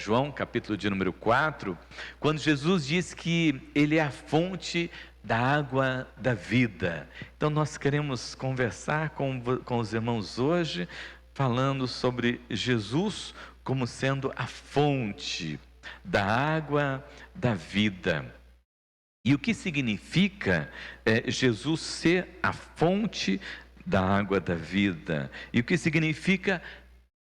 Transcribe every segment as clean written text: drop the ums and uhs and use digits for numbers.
João, capítulo de número 4, quando Jesus diz que Ele é a fonte da água da vida. Então nós queremos conversar com os irmãos hoje, falando sobre Jesus como sendo a fonte da água da vida. E o que significa Jesus ser a fonte da água da vida? E o que significa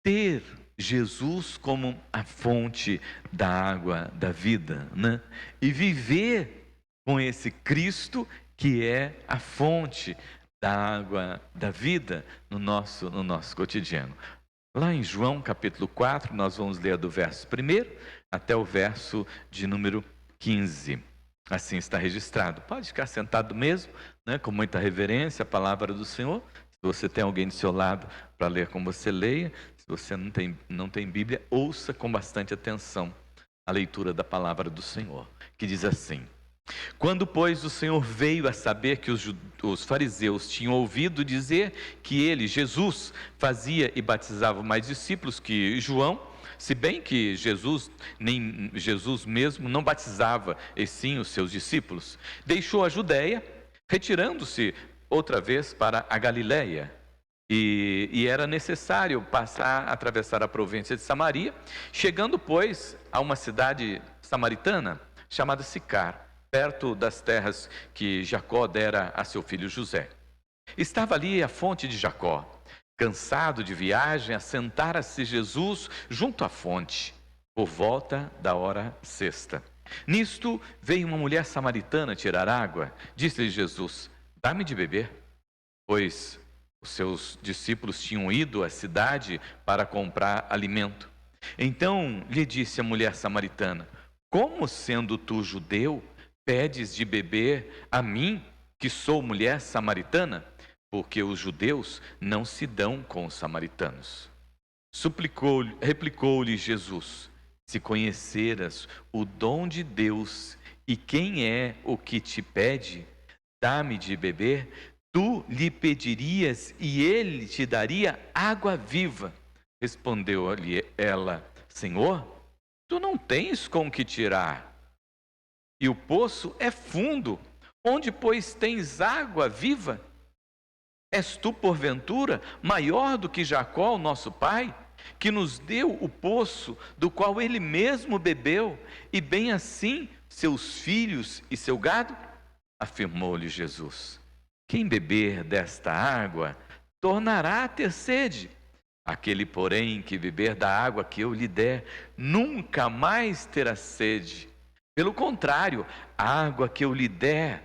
ter Jesus como a fonte da água da vida, né? E viver com esse Cristo que é a fonte da água da vida no nosso cotidiano. Lá em João capítulo 4, nós vamos ler do verso 1 até o verso de número 15. Assim está registrado. Pode ficar sentado mesmo, né, com muita reverência a palavra do Senhor. Se você tem alguém do seu lado para ler com você, leia. Se você não tem Bíblia, ouça com bastante atenção a leitura da palavra do Senhor, que diz assim: Quando, pois, o Senhor veio a saber que os fariseus tinham ouvido dizer que ele, Jesus, fazia e batizava mais discípulos que João, se bem que nem Jesus mesmo não batizava, e sim os seus discípulos, deixou a Judéia, retirando-se outra vez para a Galiléia. E era necessário atravessar a província de Samaria, chegando, pois, a uma cidade samaritana chamada Sicar, perto das terras que Jacó dera a seu filho José. Estava ali a fonte de Jacó. Cansado de viagem, assentara-se Jesus junto à fonte, por volta da hora sexta. Nisto veio uma mulher samaritana tirar água. Disse-lhe Jesus: Dá-me de beber, pois os seus discípulos tinham ido à cidade para comprar alimento. Então lhe disse a mulher samaritana: Como, sendo tu judeu, pedes de beber a mim, que sou mulher samaritana? Porque os judeus não se dão com os samaritanos. Replicou-lhe Jesus: Se conheceras o dom de Deus e quem é o que te pede, dá-me de beber, tu lhe pedirias e ele te daria água viva. Respondeu-lhe ela: Senhor, tu não tens com que tirar, e o poço é fundo. Onde, pois, tens água viva? És tu, porventura, maior do que Jacó, nosso pai, que nos deu o poço do qual ele mesmo bebeu, e bem assim seus filhos e seu gado? Afirmou-lhe Jesus: Quem beber desta água tornará a ter sede. Aquele, porém, que beber da água que eu lhe der, nunca mais terá sede. Pelo contrário, a água que eu lhe der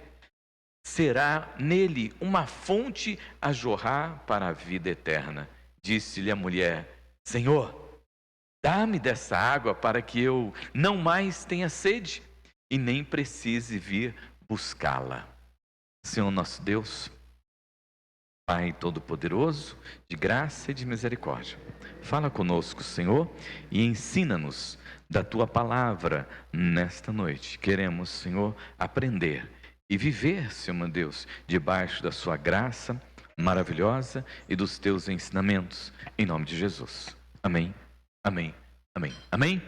será nele uma fonte a jorrar para a vida eterna. Disse-lhe a mulher: Senhor, dá-me dessa água para que eu não mais tenha sede e nem precise vir buscá-la. Senhor nosso Deus, Pai Todo-Poderoso, de graça e de misericórdia, fala conosco, Senhor, e ensina-nos da Tua palavra nesta noite. Queremos, Senhor, aprender e viver, Senhor meu Deus, debaixo da Sua graça maravilhosa e dos Teus ensinamentos, em nome de Jesus. Amém, amém, amém, amém.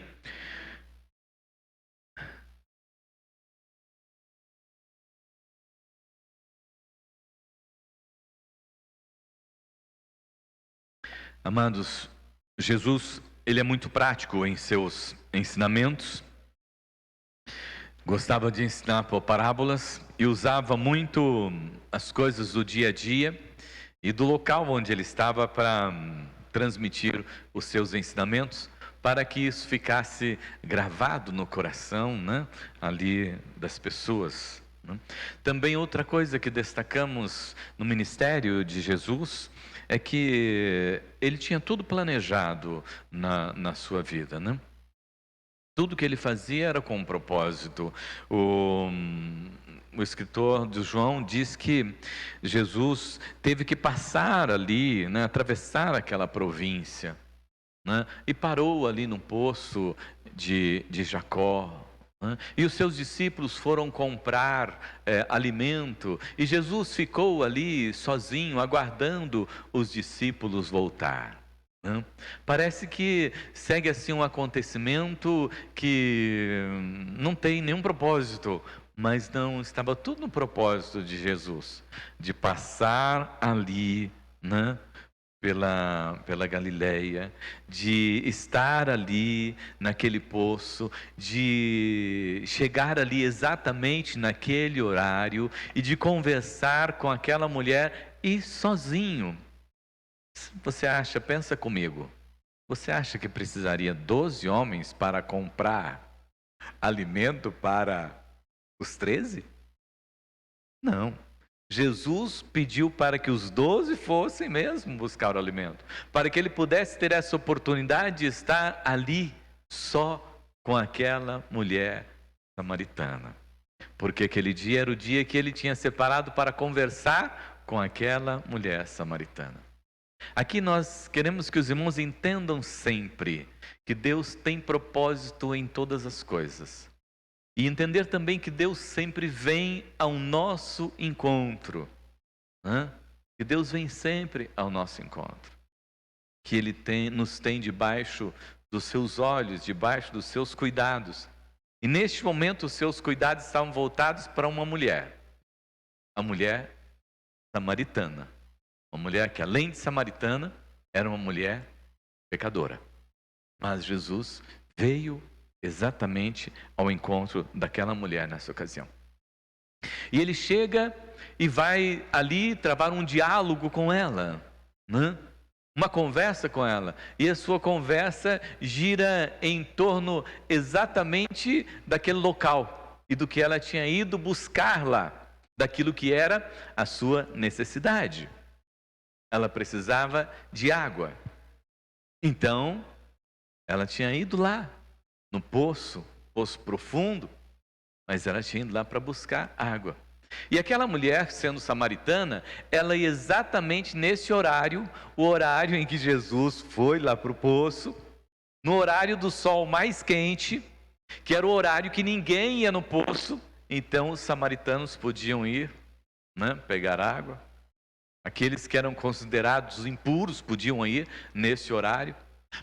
Amados, Jesus, Ele é muito prático em seus ensinamentos. Gostava de ensinar por parábolas e usava muito as coisas do dia a dia e do local onde ele estava para transmitir os seus ensinamentos, para que isso ficasse gravado no coração, né, ali das pessoas, né? Também outra coisa que destacamos no ministério de Jesus é que ele tinha tudo planejado na sua vida, né? Tudo que ele fazia era com um propósito. O escritor de João diz que Jesus teve que passar ali, né, atravessar aquela província, né, e parou ali num poço de Jacó, né, e os seus discípulos foram comprar alimento, e Jesus ficou ali sozinho, aguardando os discípulos voltar. né? Parece que segue assim um acontecimento que não tem nenhum propósito, mas não, estava tudo no propósito de Jesus, de passar ali, né? Pela Galileia, de estar ali naquele poço, de chegar ali exatamente naquele horário e de conversar com aquela mulher e sozinho. Você acha, pensa comigo, você acha que precisaria 12 homens para comprar alimento para os 13? Não. Jesus pediu para que os 12 fossem mesmo buscar o alimento, para que ele pudesse ter essa oportunidade de estar ali só com aquela mulher samaritana, porque aquele dia era o dia que ele tinha separado para conversar com aquela mulher samaritana. Aqui nós queremos que os irmãos entendam sempre que Deus tem propósito em todas as coisas. E entender também que Deus sempre vem ao nosso encontro, né? Que Deus vem sempre ao nosso encontro. Que Ele nos tem debaixo dos seus olhos, debaixo dos seus cuidados. E neste momento os seus cuidados estavam voltados para uma mulher. A mulher samaritana. Uma mulher que além de samaritana, era uma mulher pecadora. Mas Jesus veio exatamente ao encontro daquela mulher nessa ocasião. E ele chega e vai ali travar um diálogo com ela, né? Uma conversa com ela. E a sua conversa gira em torno exatamente daquele local e do que ela tinha ido buscar lá, daquilo que era a sua necessidade. Ela precisava de água. Então, ela tinha ido lá no poço profundo, mas ela tinha ido lá para buscar água. E aquela mulher, sendo samaritana, ela ia exatamente nesse horário, o horário em que Jesus foi lá para o poço, no horário do sol mais quente, que era o horário que ninguém ia no poço, então os samaritanos podiam ir, né, pegar água. Aqueles que eram considerados impuros podiam ir nesse horário.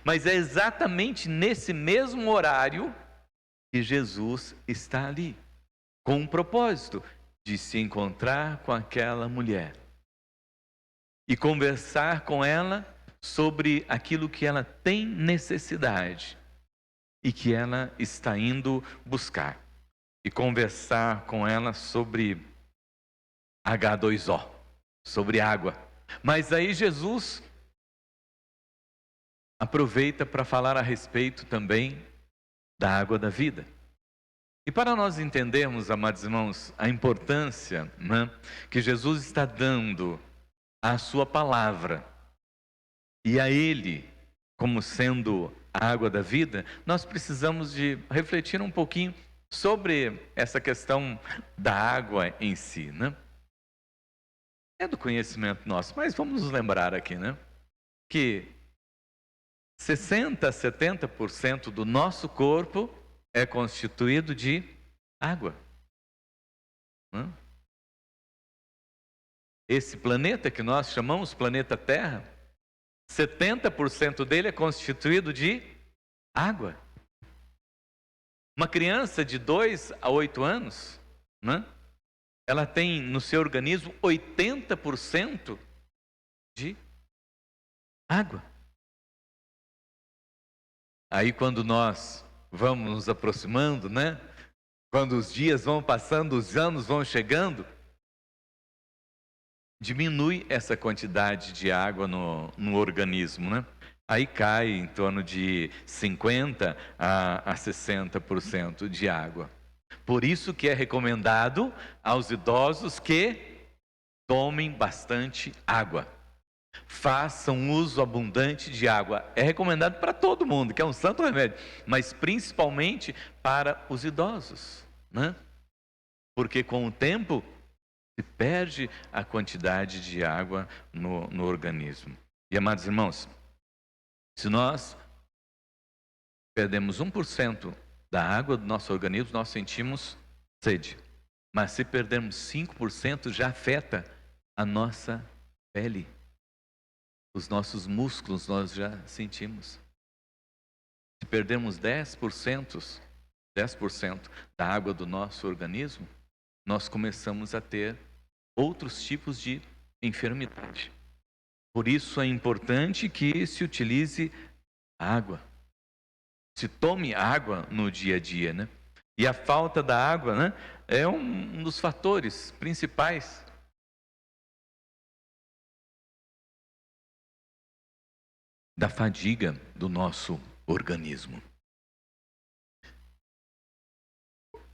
Mas é exatamente nesse mesmo horário que Jesus está ali, com um propósito de se encontrar com aquela mulher e conversar com ela sobre aquilo que ela tem necessidade e que ela está indo buscar, e conversar com ela sobre H2O, sobre água. Mas aí Jesus aproveita para falar a respeito também da água da vida. E para nós entendermos, amados irmãos, a importância, né, que Jesus está dando à sua palavra e a Ele como sendo a água da vida, nós precisamos de refletir um pouquinho sobre essa questão da água em si, né? É do conhecimento nosso, mas vamos nos lembrar aqui, né, que 60 a 70% do nosso corpo é constituído de água. Esse planeta que nós chamamos planeta Terra, 70% dele é constituído de água. Uma criança de 2 a 8 anos, né, ela tem no seu organismo 80% de água. Aí quando nós vamos nos aproximando, né? Quando os dias vão passando, os anos vão chegando, diminui essa quantidade de água no organismo, né? Aí cai em torno de 50 a 60% de água. Por isso que é recomendado aos idosos que tomem bastante água. Façam uso abundante de água. É recomendado para todo mundo, que é um santo remédio, mas principalmente para os idosos, né? Porque com o tempo se perde a quantidade de água no organismo. E amados irmãos, se nós perdemos 1% da água do nosso organismo, nós sentimos sede. Mas se perdermos 5%, já afeta a nossa pele. os nossos músculos nós já sentimos. Se perdemos 10% da água do nosso organismo, nós começamos a ter outros tipos de enfermidade. Por isso é importante que se utilize água. Se tome água no dia a dia, né? E a falta da água, né, é um dos fatores principais da fadiga do nosso organismo.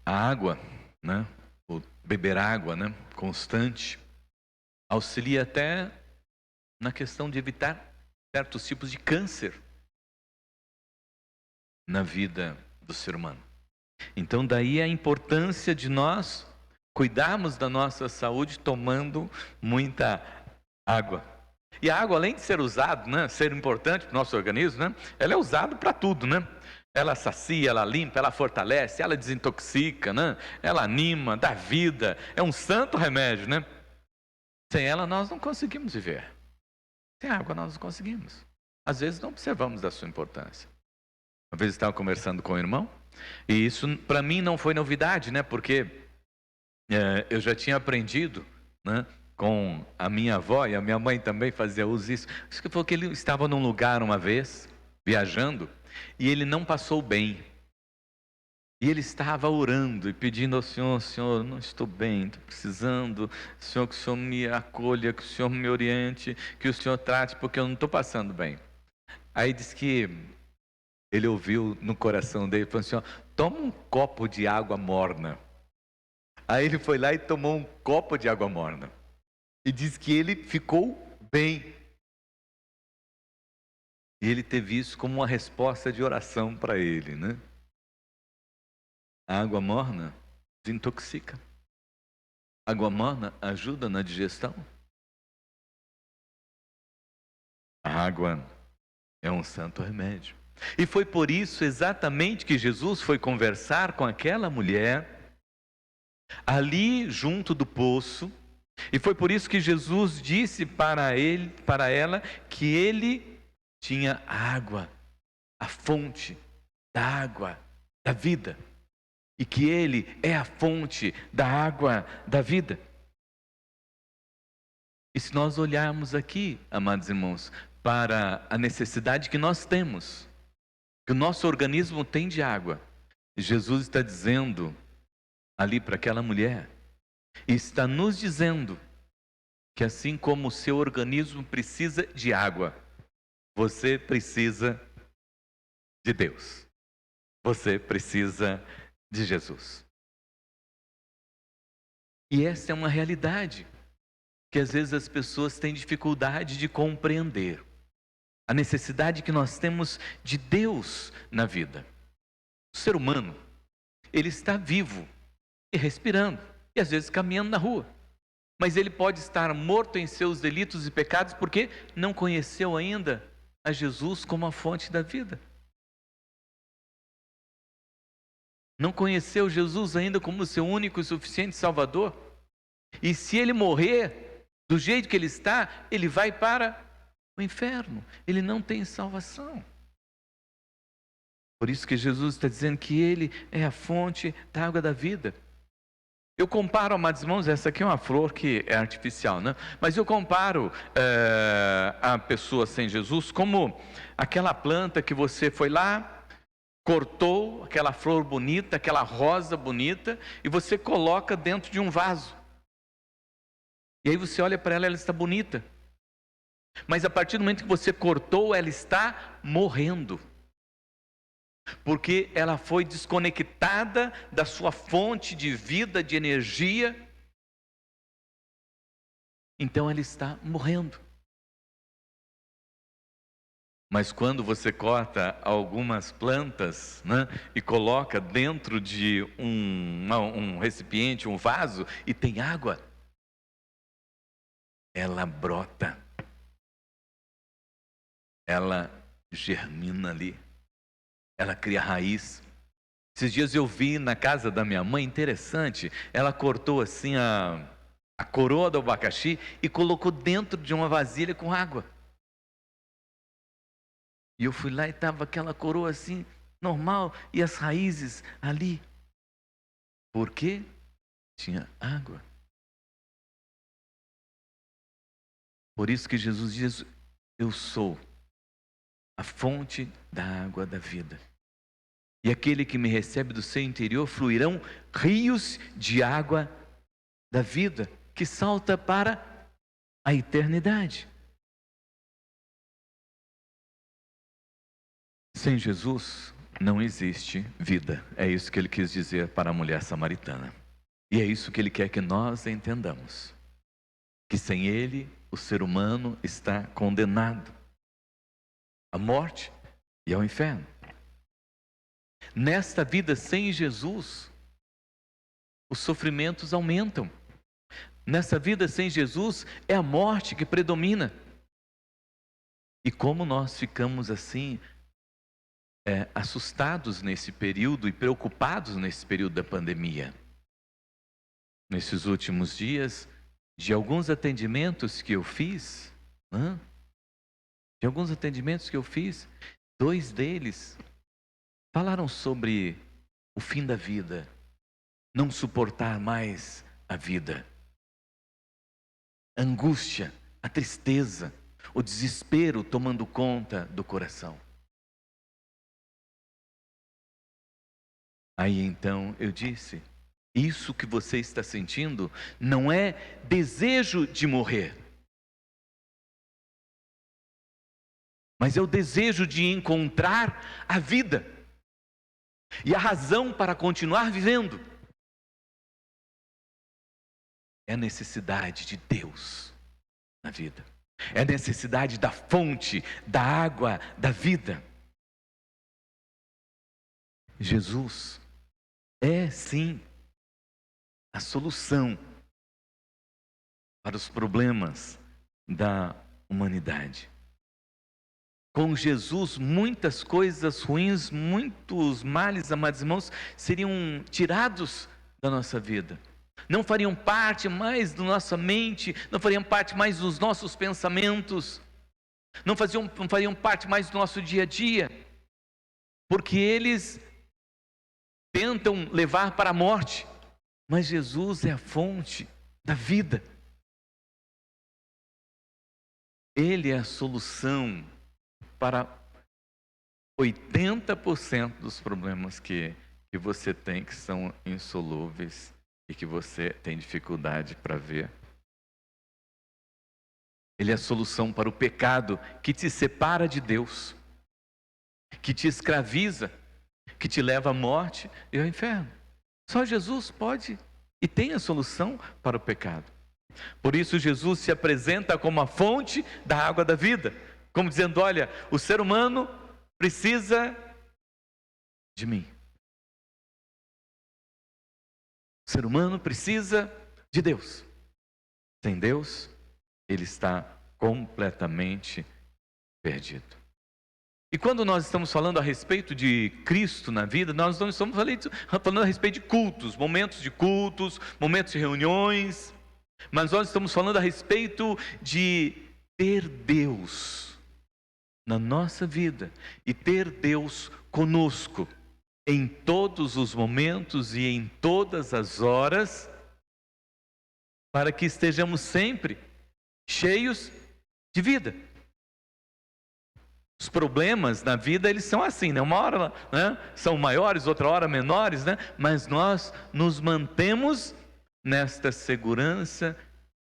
A água, né, o beber água, né, constante, auxilia até na questão de evitar certos tipos de câncer na vida do ser humano. Então daí a importância de nós cuidarmos da nossa saúde tomando muita água. E a água, além de ser usada, né, ser importante para o nosso organismo, né, ela é usada para tudo, né? Ela sacia, ela limpa, ela fortalece, ela desintoxica, né? Ela anima, dá vida, é um santo remédio, né? Sem ela nós não conseguimos viver. Sem água nós não conseguimos. Às vezes não observamos da sua importância. Uma vez eu estava conversando com o irmão, e isso para mim não foi novidade, né? Porque eu já tinha aprendido, né, com a minha avó, e a minha mãe também fazia uso disso. Isso que foi que ele estava num lugar uma vez, viajando, e ele não passou bem. E ele estava orando e pedindo ao Senhor: Senhor, não estou bem, estou precisando, Senhor, que o Senhor me acolha, que o Senhor me oriente, que o Senhor trate, porque eu não estou passando bem. Aí diz que ele ouviu no coração dele, falou assim: ó, toma um copo de água morna. Aí ele foi lá e tomou um copo de água morna. E diz que ele ficou bem. E ele teve isso como uma resposta de oração para ele, né? A água morna desintoxica. A água morna ajuda na digestão. A água é um santo remédio. E foi por isso exatamente que Jesus foi conversar com aquela mulher ali junto do poço. E foi por isso que Jesus disse para ela que ele tinha água, a fonte da água da vida. E que ele é a fonte da água da vida. E se nós olharmos aqui, amados irmãos, para a necessidade que nós temos, que o nosso organismo tem de água, Jesus está dizendo ali para aquela mulher, e está nos dizendo que assim como o seu organismo precisa de água, você precisa de Deus. Você precisa de Jesus. E essa é uma realidade que às vezes as pessoas têm dificuldade de compreender. A necessidade que nós temos de Deus na vida. O ser humano, ele está vivo e respirando, e às vezes caminhando na rua. Mas ele pode estar morto em seus delitos e pecados porque não conheceu ainda a Jesus como a fonte da vida. Não conheceu Jesus ainda como seu único e suficiente Salvador. E se ele morrer do jeito que ele está, ele vai para o inferno. Ele não tem salvação. Por isso que Jesus está dizendo que ele é a fonte da água da vida. Eu comparo, amados irmãos, essa aqui é uma flor que é artificial, né? Mas eu comparo a pessoa sem Jesus como aquela planta que você foi lá, cortou aquela flor bonita, aquela rosa bonita, e você coloca dentro de um vaso. E aí você olha para ela, ela está bonita. Mas a partir do momento que você cortou, ela está morrendo. Porque ela foi desconectada da sua fonte de vida, de energia. Então ela está morrendo. Mas quando você corta algumas plantas, né, e coloca dentro de um recipiente, um vaso, e tem água, ela brota, ela germina ali, ela cria raiz. Esses dias eu vi na casa da minha mãe, interessante, ela cortou assim a coroa do abacaxi e colocou dentro de uma vasilha com água. E eu fui lá e estava aquela coroa assim, normal, e as raízes ali. Por quê? Tinha água. Por isso que Jesus diz: eu sou a fonte da água da vida. E aquele que me recebe do seu interior fluirão rios de água da vida, que salta para a eternidade. Sem Jesus não existe vida. É isso que ele quis dizer para a mulher samaritana. E é isso que ele quer que nós entendamos. Que sem ele, o ser humano está condenado à morte e ao inferno. Nesta vida sem Jesus, os sofrimentos aumentam. Nessa vida sem Jesus, é a morte que predomina. E como nós ficamos assim, assustados nesse período e preocupados nesse período da pandemia. Nesses últimos dias, de alguns atendimentos que eu fiz, dois deles falaram sobre o fim da vida, não suportar mais a vida, a angústia, a tristeza, o desespero tomando conta do coração. Aí então eu disse: isso que você está sentindo não é desejo de morrer, mas é o desejo de encontrar a vida e a razão para continuar vivendo. É a necessidade de Deus na vida, é a necessidade da fonte, da água, da vida. Jesus é sim a solução para os problemas da humanidade. Com Jesus, muitas coisas ruins, muitos males, amados irmãos, seriam tirados da nossa vida. Não fariam parte mais da nossa mente, não fariam parte mais dos nossos pensamentos, não fariam parte mais do nosso dia a dia, porque eles tentam levar para a morte, mas Jesus é a fonte da vida. Ele é a solução para 80% dos problemas que você tem, que são insolúveis e que você tem dificuldade para ver. Ele é a solução para o pecado que te separa de Deus, que te escraviza, que te leva à morte e ao inferno. Só Jesus pode e tem a solução para o pecado. Por isso Jesus se apresenta como a fonte da água da vida, como dizendo: olha, o ser humano precisa de mim. O ser humano precisa de Deus. Sem Deus, ele está completamente perdido. E quando nós estamos falando a respeito de Cristo na vida, nós não estamos falando a respeito de cultos, momentos de reuniões, mas nós estamos falando a respeito de ter Deus na nossa vida e ter Deus conosco em todos os momentos e em todas as horas, para que estejamos sempre cheios de vida. Os problemas na vida, eles são assim, né? Uma hora, são maiores, outra hora menores, mas nós nos mantemos nesta segurança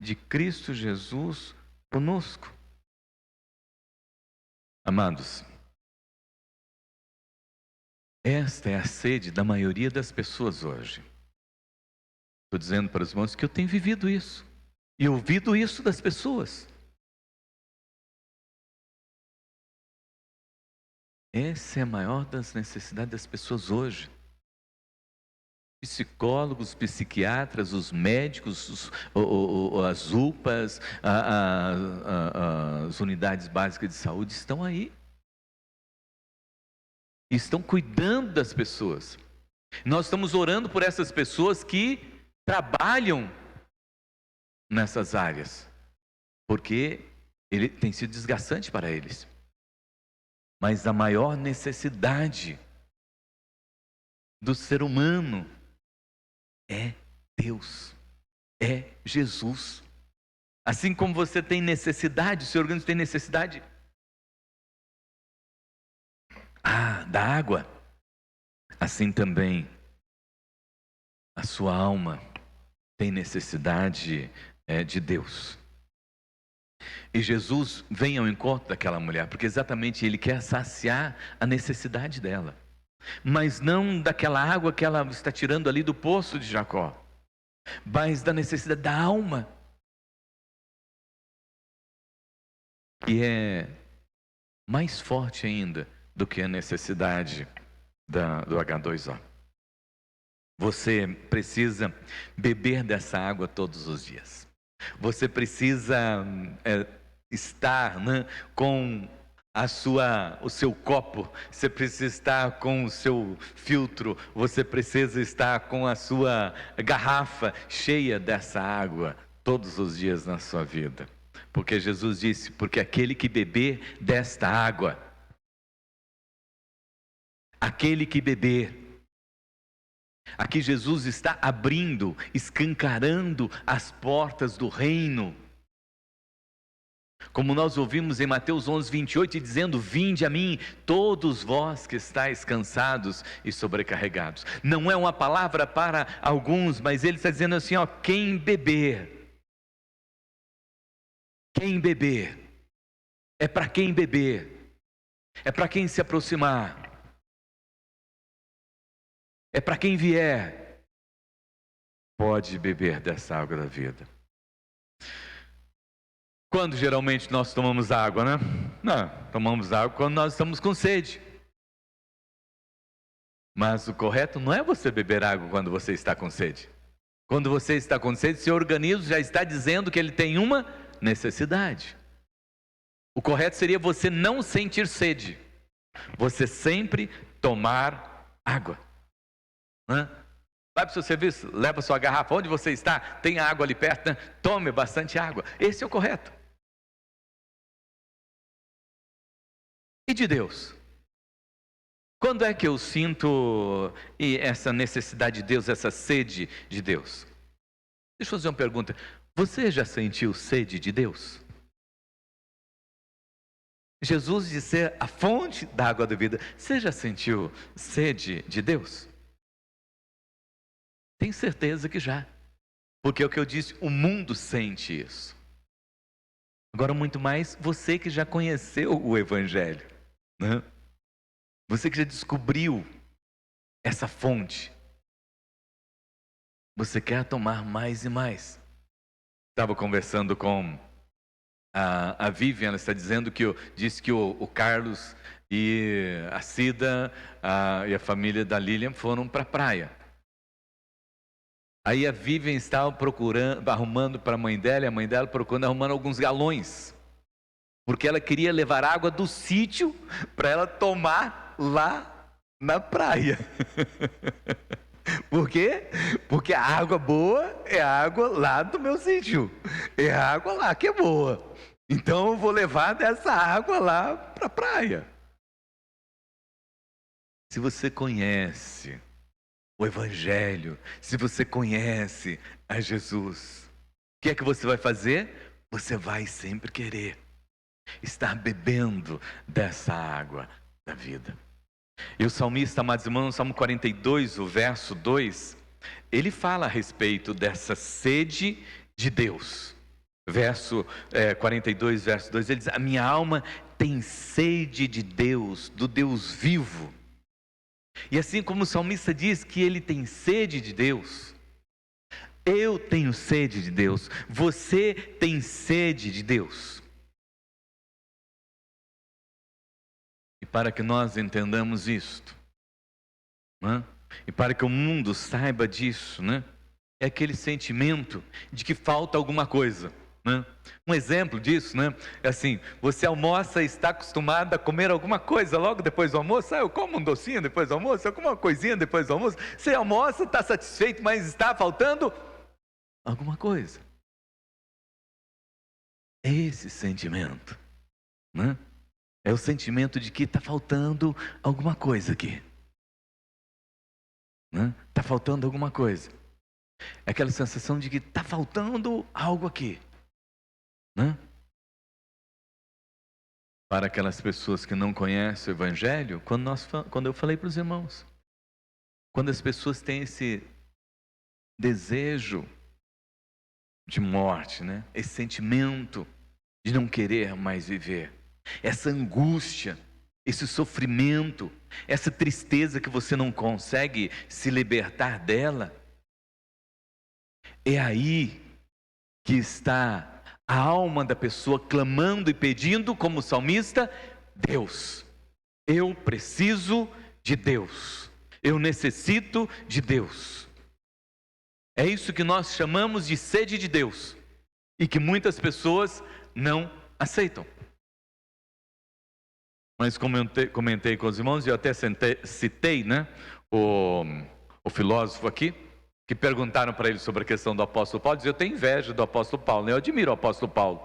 de Cristo Jesus conosco. Amados, esta é a sede da maioria das pessoas hoje. Estou dizendo para os irmãos que eu tenho vivido isso e ouvido isso das pessoas. Essa é a maior das necessidades das pessoas hoje. Psicólogos, psiquiatras, os médicos, as UPAs, as unidades básicas de saúde estão aí. Estão cuidando das pessoas. Nós estamos orando por essas pessoas que trabalham nessas áreas, porque ele tem sido desgastante para eles. Mas a maior necessidade do ser humano é Deus, é Jesus. Assim como você tem necessidade, o seu organismo tem necessidade da água, assim também a sua alma tem necessidade de Deus. E Jesus vem ao encontro daquela mulher, porque exatamente Ele quer saciar a necessidade dela, mas não daquela água que ela está tirando ali do poço de Jacó, mas da necessidade da alma, que é mais forte ainda do que a necessidade do H2O. Você precisa beber dessa água todos os dias. Você precisa estar, né, com o seu copo. Você precisa estar com o seu filtro. Você precisa estar com a sua garrafa cheia dessa água todos os dias na sua vida. Porque Jesus disse: porque aquele que beber desta água, aquele que beber. Aqui Jesus está abrindo, escancarando as portas do reino. Como nós ouvimos em Mateus 11:28, dizendo: vinde a mim, todos vós que estáis cansados e sobrecarregados. Não é uma palavra para alguns, mas ele está dizendo assim: ó, quem beber, é para quem beber, é para quem se aproximar, é para quem vier, pode beber dessa água da vida. Quando geralmente nós tomamos água, né? Não, tomamos água quando nós estamos com sede. Mas o correto não é você beber água quando você está com sede. Quando você está com sede, seu organismo já está dizendo que ele tem uma necessidade. O correto seria você não sentir sede, você sempre tomar água. Vai para o seu serviço, leva a sua garrafa, onde você está, tem água ali perto, né? Tome bastante água. Esse é o correto. E de Deus? Quando é que eu sinto essa necessidade de Deus, essa sede de Deus? Deixa eu fazer uma pergunta. Você já sentiu sede de Deus? Jesus de ser a fonte da água da vida, você já sentiu sede de Deus? Tenho certeza que já. Porque é o que eu disse, o mundo sente isso. Agora, muito mais você que já conheceu o Evangelho, né? Você que já descobriu essa fonte. Você quer tomar mais e mais. Estava conversando com a Vivian, ela está dizendo que disse que o Carlos e a Cida e a família da Lilian foram para a praia. Aí a Vivian estava procurando, arrumando para a mãe dela, e a mãe dela arrumando alguns galões, porque ela queria levar água do sítio para ela tomar lá na praia. Por quê? Porque a água boa é a água lá do meu sítio, é a água lá que é boa. Então eu vou levar dessa água lá para a praia. Se você conhece o Evangelho, se você conhece a Jesus, o que é que você vai fazer? Você vai sempre querer estar bebendo dessa água da vida. E o salmista, amados irmãos, no Salmo 42, o verso 2, ele fala a respeito dessa sede de Deus. Verso 42, verso 2, ele diz: a minha alma tem sede de Deus, do Deus vivo. E assim como o salmista diz que ele tem sede de Deus, eu tenho sede de Deus, você tem sede de Deus. E para que nós entendamos isto, né? E para que o mundo saiba disso, né? É aquele sentimento de que falta alguma coisa, né? Um exemplo disso, né? É assim: você almoça e está acostumado a comer alguma coisa logo depois do almoço. Eu como um docinho depois do almoço, eu como uma coisinha depois do almoço. Você almoça, está satisfeito, mas está faltando alguma coisa. É esse sentimento, né? É o sentimento de que está faltando alguma coisa aqui. Está faltando alguma coisa. É aquela sensação de que está faltando algo aqui. Para aquelas pessoas que não conhecem o Evangelho, quando eu falei para os irmãos, quando as pessoas têm esse desejo de morte, esse sentimento de não querer mais viver, essa angústia, esse sofrimento, essa tristeza que você não consegue se libertar dela, é aí que está a alma da pessoa clamando e pedindo, como o salmista: Deus, eu preciso de Deus, eu necessito de Deus. É isso que nós chamamos de sede de Deus, e que muitas pessoas não aceitam. Mas comentei com os irmãos, e eu até citei o filósofo aqui, que perguntaram para ele sobre a questão do apóstolo Paulo. Dizia: eu tenho inveja do apóstolo Paulo, eu admiro o apóstolo Paulo,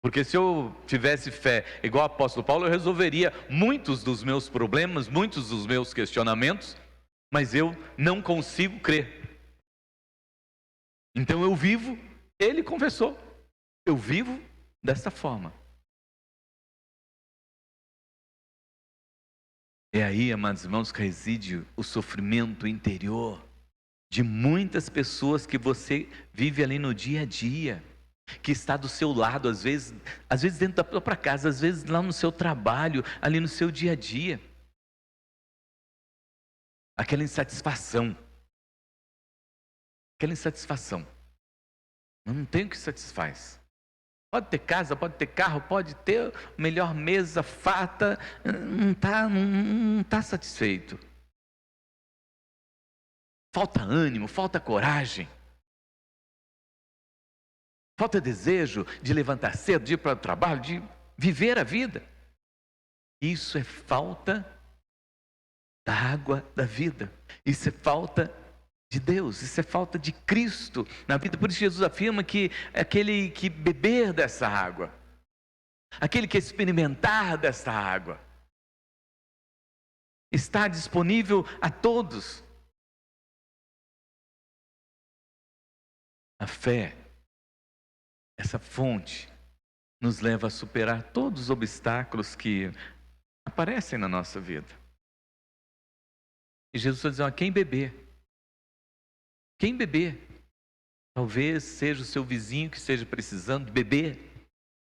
porque se eu tivesse fé igual ao apóstolo Paulo, eu resolveria muitos dos meus problemas, muitos dos meus questionamentos, mas eu não consigo crer. Então eu vivo, ele confessou, eu vivo dessa forma. É aí, amados irmãos, que reside o sofrimento interior de muitas pessoas que você vive ali no dia a dia, que está do seu lado, às vezes dentro da própria casa, às vezes lá no seu trabalho, ali no seu dia a dia. Aquela insatisfação. Não tem o que satisfaz. Pode ter casa, pode ter carro, pode ter melhor mesa, farta, não está satisfeito. Falta ânimo, falta coragem, falta desejo de levantar cedo, de ir para o trabalho, de viver a vida. Isso é falta da água da vida. Isso é falta de Deus, isso é falta de Cristo na vida. Por isso Jesus afirma que aquele que beber dessa água, aquele que experimentar dessa água, está disponível a todos. A fé, essa fonte, nos leva a superar todos os obstáculos que aparecem na nossa vida. E Jesus está dizendo: quem beber, talvez seja o seu vizinho que esteja precisando beber,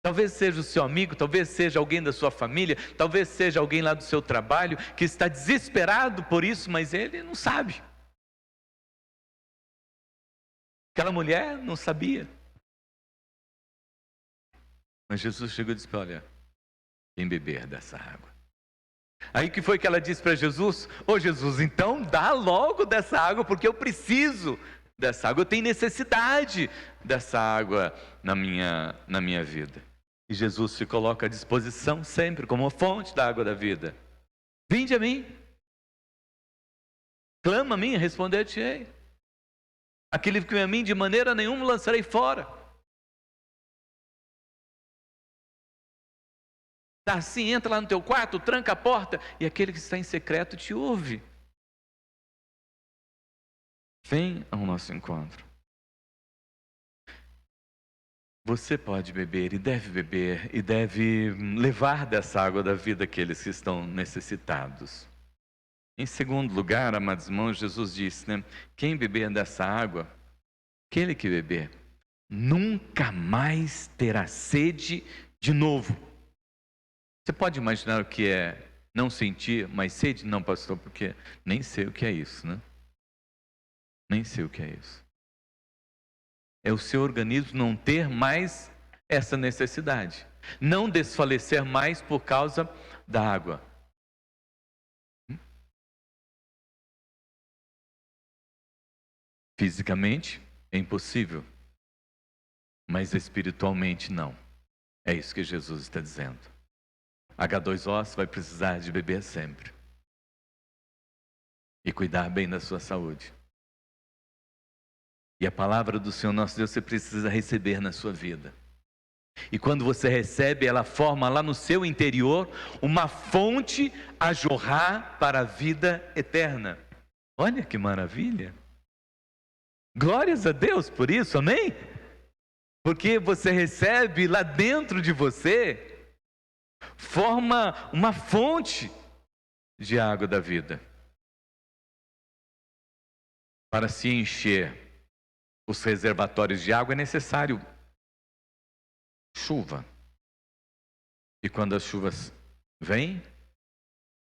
talvez seja o seu amigo, talvez seja alguém da sua família, talvez seja alguém lá do seu trabalho que está desesperado por isso, mas ele não sabe. Aquela mulher não sabia. Mas Jesus chegou e disse: olha, quem beber dessa água. Aí que foi que ela disse para Jesus: ô Jesus, então dá logo dessa água, porque eu preciso dessa água, eu tenho necessidade dessa água na minha vida. E Jesus se coloca à disposição sempre como a fonte da água da vida. Vinde a mim, clama a mim, responder-te-ei. Aquele que vem a mim, de maneira nenhuma lançarei fora. Tá assim, entra lá no teu quarto, tranca a porta, e aquele que está em secreto te ouve. Vem ao nosso encontro. Você pode beber e deve levar dessa água da vida aqueles que estão necessitados. Em segundo lugar, amados irmãos, Jesus disse, quem beber dessa água, aquele que beber, nunca mais terá sede de novo. Você pode imaginar o que é não sentir mais sede? Não, pastor, porque nem sei o que é isso, Nem sei o que é isso. É o seu organismo não ter mais essa necessidade, não desfalecer mais por causa da água. Fisicamente é impossível, mas espiritualmente não. É isso que Jesus está dizendo. H2O vai precisar de beber sempre e cuidar bem da sua saúde. E a palavra do Senhor nosso Deus você precisa receber na sua vida. E quando você recebe, ela forma lá no seu interior uma fonte a jorrar para a vida eterna. Olha que maravilha! Glórias a Deus por isso, amém? Porque você recebe lá dentro de você, forma uma fonte de água da vida. Para se encher os reservatórios de água é necessário chuva. E quando as chuvas vêm,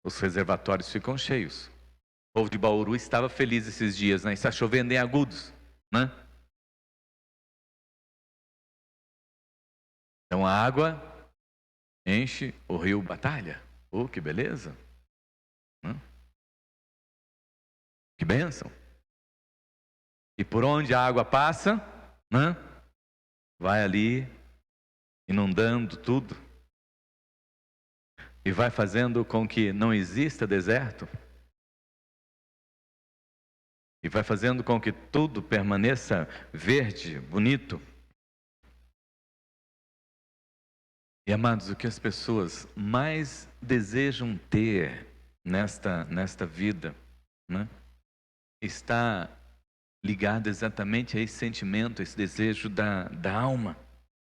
os reservatórios ficam cheios. O povo de Bauru estava feliz esses dias, né? Está chovendo em Agudos, né? Então a água enche o rio Batalha. Oh, que beleza! Né? Que bênção! E por onde a água passa, né? Vai ali inundando tudo. E vai fazendo com que não exista deserto. E vai fazendo com que tudo permaneça verde, bonito. E amados, o que as pessoas mais desejam ter nesta vida, né, está ligado exatamente a esse sentimento, a esse desejo da alma,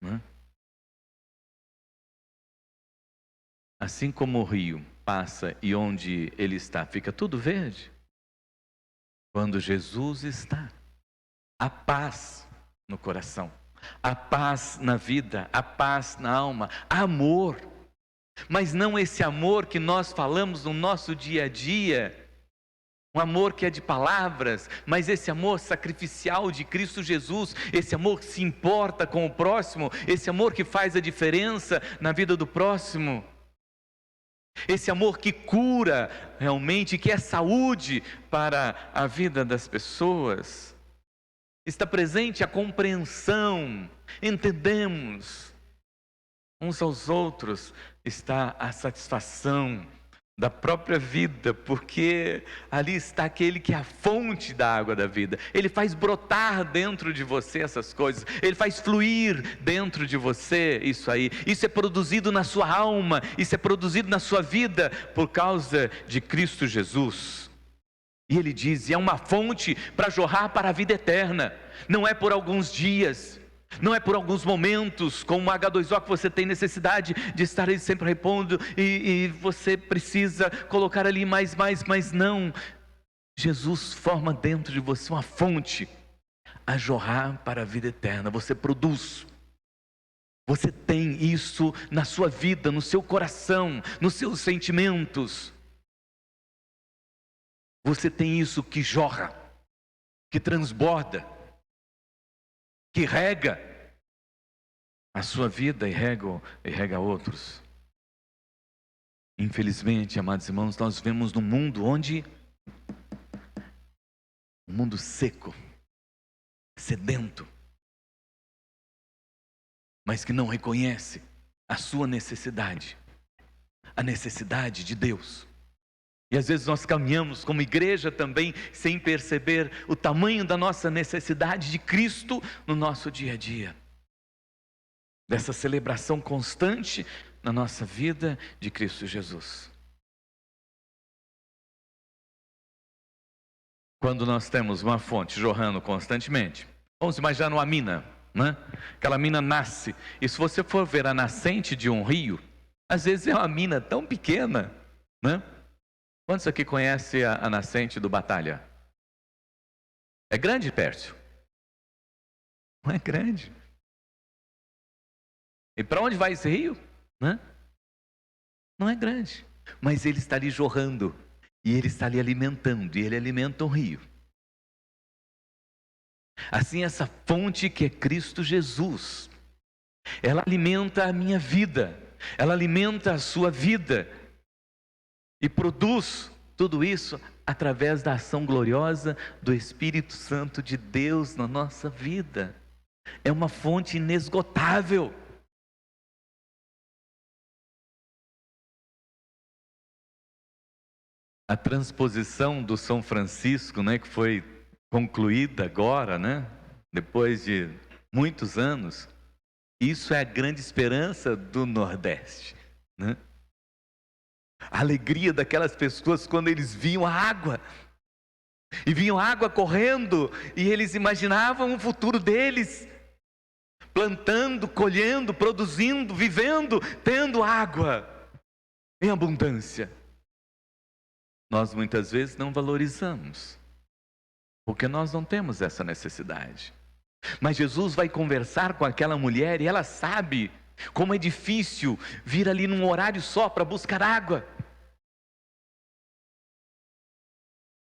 né? Assim como o rio passa e onde ele está fica tudo verde, quando Jesus está, a paz no coração, a paz na vida, a paz na alma, amor. Mas não esse amor que nós falamos no nosso dia a dia, um amor que é de palavras, mas esse amor sacrificial de Cristo Jesus, esse amor que se importa com o próximo, esse amor que faz a diferença na vida do próximo, esse amor que cura realmente, que é saúde para a vida das pessoas. Está presente a compreensão, entendemos uns aos outros, está a satisfação da própria vida, porque ali está aquele que é a fonte da água da vida. Ele faz brotar dentro de você essas coisas, ele faz fluir dentro de você isso aí. Isso é produzido na sua alma, isso é produzido na sua vida por causa de Cristo Jesus. E ele diz, é uma fonte para jorrar para a vida eterna. Não é por alguns dias, não é por alguns momentos, como o H2O, que você tem necessidade de estar aí sempre repondo, e você precisa colocar ali mais, não. Jesus forma dentro de você uma fonte a jorrar para a vida eterna. Você produz, você tem isso na sua vida, no seu coração, nos seus sentimentos. Você tem isso que jorra, que transborda, que rega a sua vida e rega outros. Infelizmente, amados irmãos, nós vivemos num mundo onde um mundo seco, sedento, mas que não reconhece a sua necessidade, a necessidade de Deus. E às vezes nós caminhamos como igreja também sem perceber o tamanho da nossa necessidade de Cristo no nosso dia a dia. Dessa celebração constante na nossa vida de Cristo Jesus. Quando nós temos uma fonte jorrando constantemente, vamos imaginar uma mina, né? Aquela mina nasce, e se você for ver a nascente de um rio, às vezes é uma mina tão pequena, né? Quantos aqui conhecem a nascente do Batalha? É grande, Pércio? Não é grande. E para onde vai esse rio? Não é grande. Mas ele está ali jorrando. E ele está ali alimentando. E ele alimenta um rio. Assim, essa fonte que é Cristo Jesus, ela alimenta a minha vida. Ela alimenta a sua vida. E produz tudo isso através da ação gloriosa do Espírito Santo de Deus na nossa vida. É uma fonte inesgotável. A transposição do São Francisco, né, que foi concluída agora, né, depois de muitos anos, Isso é a grande esperança do Nordeste, né? A alegria daquelas pessoas quando eles viam a água, e viam a água correndo, e eles imaginavam o futuro deles, plantando, colhendo, produzindo, vivendo, tendo água em abundância. Nós muitas vezes não valorizamos, porque nós não temos essa necessidade. Mas Jesus vai conversar com aquela mulher e ela sabe como é difícil vir ali num horário só para buscar água.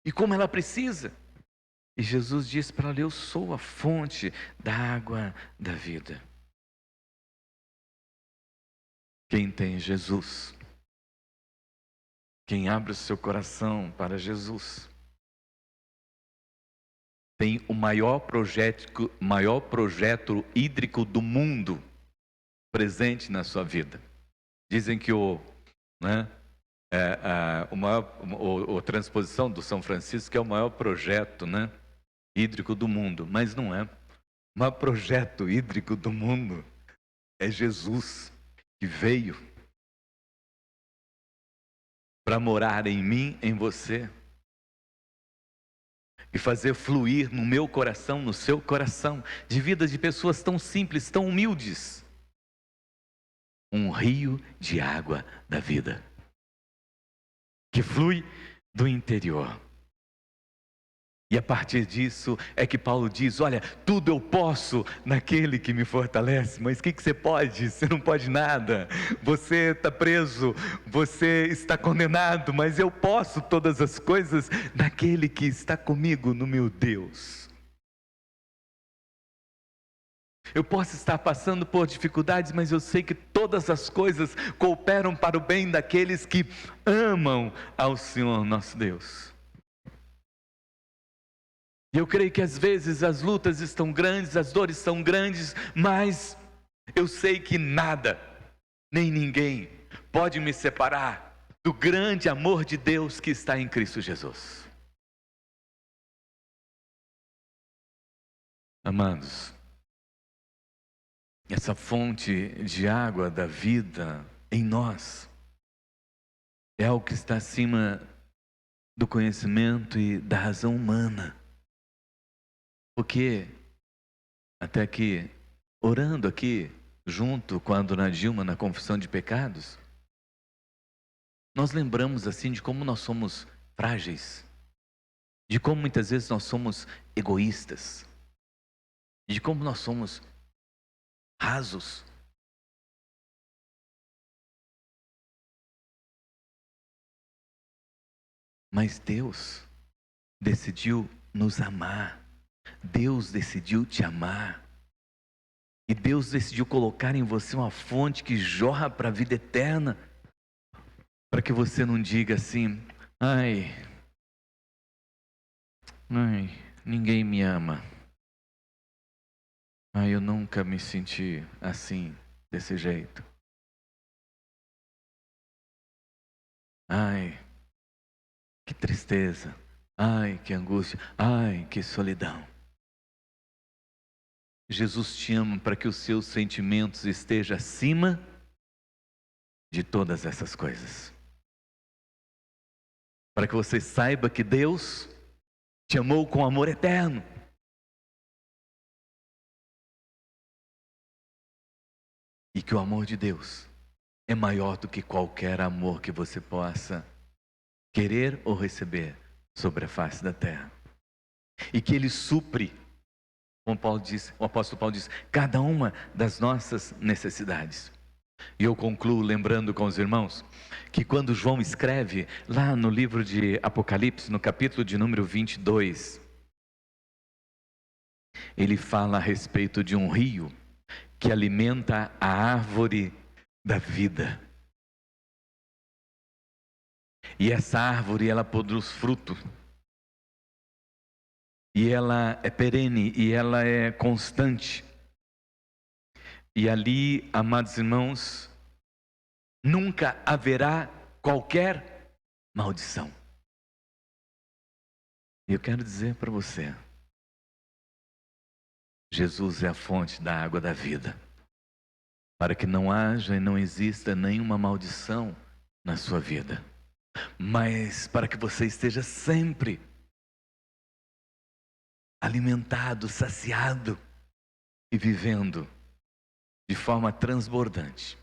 E como ela precisa. E Jesus diz para ela: eu sou a fonte da água da vida. Quem tem Jesus, quem abre o seu coração para Jesus, tem o maior projeto hídrico do mundo presente na sua vida. Dizem que a transposição do São Francisco é o maior projeto, né, hídrico do mundo, mas não é. O maior projeto hídrico do mundo é Jesus, que veio para morar em mim, em você, e fazer fluir no meu coração, no seu coração, de vidas de pessoas tão simples, tão humildes, um rio de água da vida, que flui do interior. E a partir disso é que Paulo diz: olha, tudo eu posso naquele que me fortalece. Mas o que você pode? Você não pode nada. Você está preso, você está condenado, mas eu posso todas as coisas naquele que está comigo, no meu Deus. Eu posso estar passando por dificuldades, mas eu sei que todas as coisas cooperam para o bem daqueles que amam ao Senhor nosso Deus. E eu creio que às vezes as lutas estão grandes, as dores são grandes, mas eu sei que nada, nem ninguém pode me separar do grande amor de Deus que está em Cristo Jesus. Amados, essa fonte de água da vida em nós é algo que está acima do conhecimento e da razão humana. Porque até que, orando aqui, junto com a dona Dilma na confissão de pecados, nós lembramos assim de como nós somos frágeis, de como muitas vezes nós somos egoístas, de como nós somos rasos. Mas Deus decidiu nos amar. Deus decidiu te amar. E Deus decidiu colocar em você uma fonte que jorra para a vida eterna. Para que você não diga assim: ai, ninguém me ama. Ai, eu nunca me senti assim, desse jeito. Ai, que tristeza. Ai, que angústia. Ai, que solidão. Jesus te ama para que os seus sentimentos estejam acima de todas essas coisas. Para que você saiba que Deus te amou com amor eterno. E que o amor de Deus é maior do que qualquer amor que você possa querer ou receber sobre a face da terra. E que Ele supre, como o apóstolo Paulo diz, cada uma das nossas necessidades. E eu concluo lembrando com os irmãos que quando João escreve lá no livro de Apocalipse, no capítulo de número 22, ele fala a respeito de um rio que alimenta a árvore da vida. E essa árvore, ela produz fruto. E ela é perene, e ela é constante. E ali, amados irmãos, nunca haverá qualquer maldição. E eu quero dizer para você, Jesus é a fonte da água da vida. para que não haja e não exista nenhuma maldição na sua vida, mas para que você esteja sempre alimentado, saciado e vivendo de forma transbordante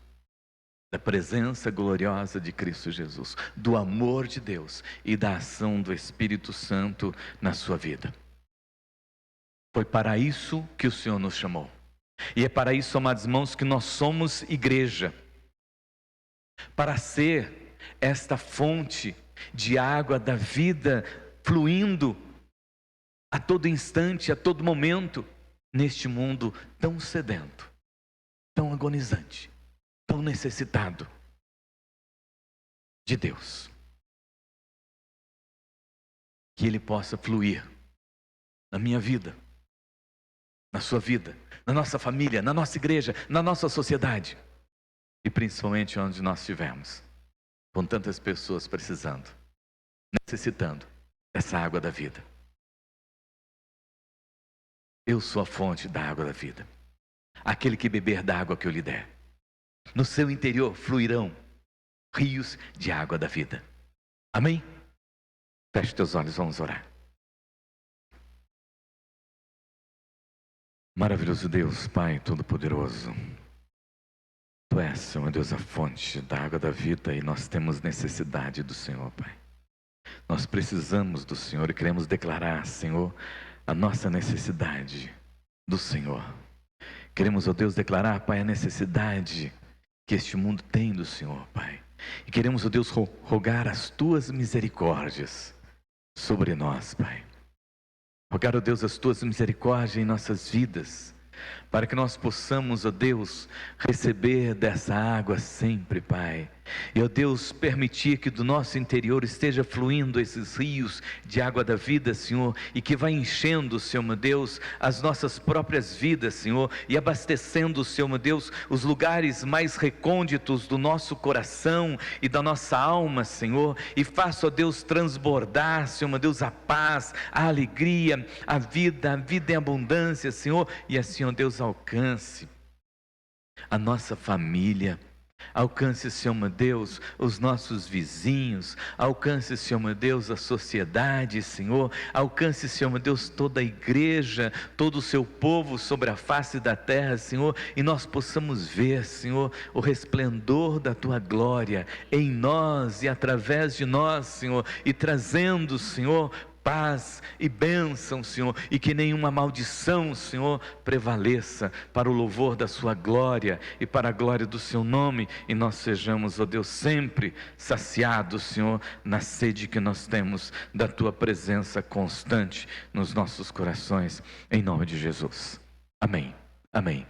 da presença gloriosa de Cristo Jesus, do amor de Deus e da ação do Espírito Santo na sua vida. Foi para isso que o Senhor nos chamou. E é para isso, amados irmãos, que nós somos igreja. Para ser esta fonte de água da vida fluindo a todo instante, a todo momento, neste mundo tão sedento, tão agonizante, tão necessitado de Deus. Que Ele possa fluir na minha vida, na sua vida, na nossa família, na nossa igreja, na nossa sociedade. E principalmente onde nós estivermos, com tantas pessoas precisando, necessitando dessa água da vida. Eu sou a fonte da água da vida. Aquele que beber da água que eu lhe der, no seu interior fluirão rios de água da vida. Amém? Feche teus olhos, vamos orar. Maravilhoso Deus, Pai Todo-Poderoso, Tu és, Senhor Deus, a fonte da água da vida e nós temos necessidade do Senhor, Pai. Nós precisamos do Senhor e queremos declarar, Senhor, a nossa necessidade do Senhor. Queremos, ó Deus, declarar, Pai, a necessidade que este mundo tem do Senhor, Pai. E queremos, ó Deus, rogar as Tuas misericórdias sobre nós, Pai. Rogar, ó Deus, as Tuas misericórdias em nossas vidas, para que nós possamos, ó Deus, receber dessa água sempre, Pai. E, ó Deus, permitir que do nosso interior esteja fluindo esses rios de água da vida, Senhor, e que vai enchendo, Senhor meu Deus, as nossas próprias vidas, Senhor, e abastecendo, Senhor meu Deus, os lugares mais recônditos do nosso coração e da nossa alma, Senhor, e faça, ó Deus, transbordar, Senhor meu Deus, a paz, a alegria, a vida em abundância, Senhor, e assim, ó Deus, alcance a nossa família. Alcance, Senhor meu Deus, os nossos vizinhos. Alcance, Senhor meu Deus, a sociedade, Senhor. Alcance, Senhor meu Deus, toda a igreja, todo o seu povo sobre a face da terra, Senhor. E nós possamos ver, Senhor, o resplendor da Tua glória em nós e através de nós, Senhor. E trazendo, Senhor, paz e bênção, Senhor, e que nenhuma maldição, Senhor, prevaleça para o louvor da Sua glória e para a glória do Seu nome, e nós sejamos, ó Deus, sempre saciados, Senhor, na sede que nós temos da Tua presença constante nos nossos corações, em nome de Jesus. Amém. Amém.